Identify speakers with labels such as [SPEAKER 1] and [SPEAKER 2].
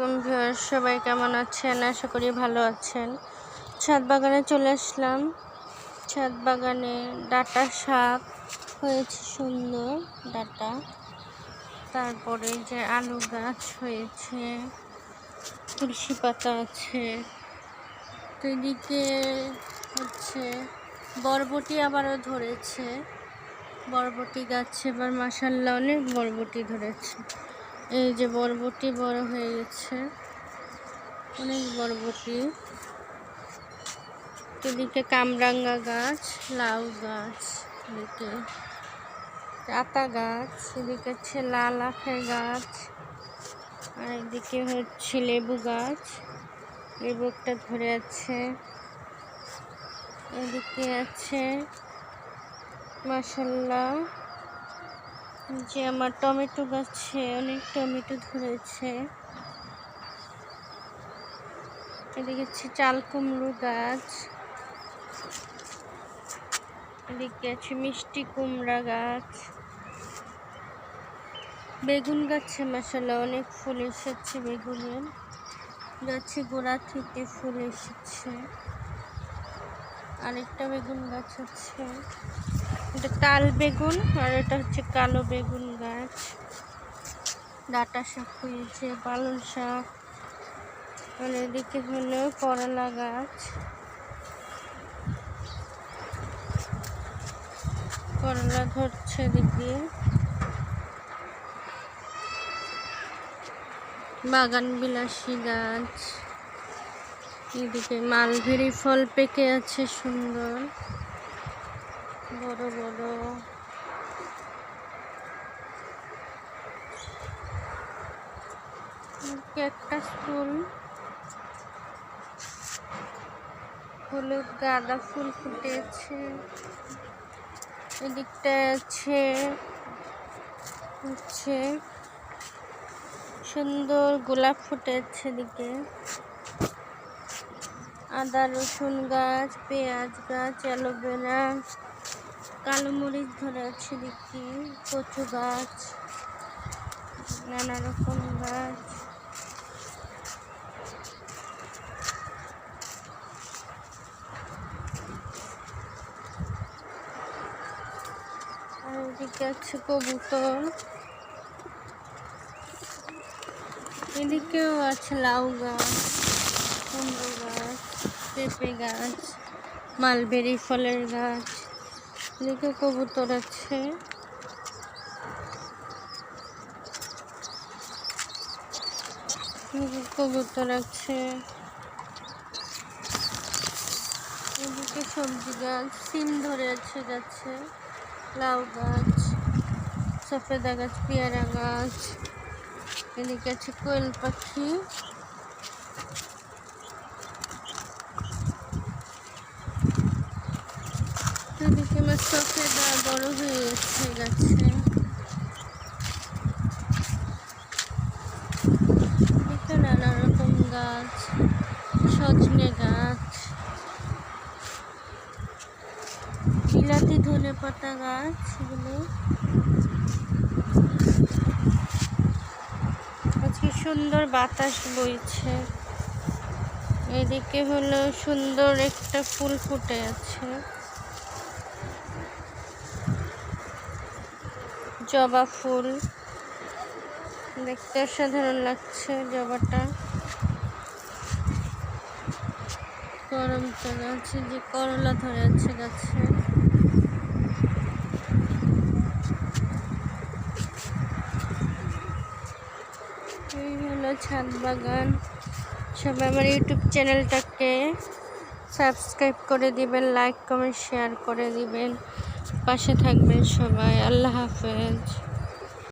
[SPEAKER 1] আলাইকুম ভিউয়ার্স, সবাই কেমন আছেন? আশা করি ভালো আছেন। ছাদ বাগানে চলে আসলাম। ছাদ বাগানে ডাঁটা শাক হয়েছে, সুন্দর ডাঁটা। তারপরে যে আলু গাছ হয়েছে, তুলসী পাতা আছে। তো এদিকে হচ্ছে বরবটি আবারও ধরেছে। বরবটি গাছ এবার মাশাআল্লাহ অনেক বরবটি ধরেছে। এই যে বরবটি বড় হয়ে গেছে, অনেক বরবটি। এদিকে কামরাঙ্গা গাছ, লাউ গাছ, এদিকে আতা গাছ, এদিকে হচ্ছে লাল আখের গাছ, আর এদিকে হচ্ছে লেবু গাছ। লেবু একটা ধরে আছে। এদিকে আছে মাশাআল্লাহ যে আমার টমেটো গাছে অনেক টমেটো ধরেছে। এদিকে হচ্ছে চাল কুমড়ো গাছ, এদিকে আছে মিষ্টি কুমড়া গাছ, বেগুন গাছে মাশাআল্লাহ অনেক ফুল এসেছে। বেগুনের গাছে গোড়া থেকে ফুল এসেছে। আরেকটা বেগুন গাছ আছে, এটা তাল বেগুন, আর এটা হচ্ছে কালো বেগুন গাছ। ডাঁটা শাক হয়েছে, পালং শাক, আর এদিকে হলো করলা গাছ। করলা ধরছে এদিকে। বাগান বিলাসী গাছ, এদিকে মালবেরি ফল পেকে আছে সুন্দর বড় বড়। ক্যাকটাস ফুল, হলুদ গাঁদা ফুল ফুটেছে। এদিকটা হচ্ছে সুন্দর গোলাপ ফুটেছে। এদিকে আদা রসুন গাছ, পেঁয়াজ গাছ, অ্যালোভেরা, কালো মরিচ ধরে আছে। এদিকে কচু গাছ, নানা রকম গাছ। আর এদিকে আছে কবুতর। এদিকেও আছে লাউ গাছ, কুমড়ো গাছ, পেঁপে গাছ, মালবেরি ফলের গাছ। এদিকে কবুতর আছে। কবুতর আছে। এদিকে সবজি গাছ, সিম ধরে আছে গাছে, লাউ গাছ, সফেদা গাছ, পেয়ারা গাছ। এদিকে আছে কোয়েল পাখি। এদিকে আমার সফেদা বড় হয়ে গেছে গাছে। এদিকে নানা রকম গাছ, সজনে গাছ, বিলাতি ধনে পাতা গাছ। এগুলো আজকে সুন্দর বাতাস বইছে। এদিকে হলো সুন্দর একটা ফুল ফুটে আছে, জবা ফুল। দেখতে অসাধারণ লাগছে জবাটা। করমচা গাছে যে করলা ধরে আছে গাছে। এই হলো ছাদ বাগান। সবাই আমার ইউটিউব চ্যানেলটাকে সাবস্ক্রাইব করে দিবেন, লাইক কমেন্ট শেয়ার করে দিবেন, পাশে থাকবেন সবাই। আল্লাহ হাফেজ।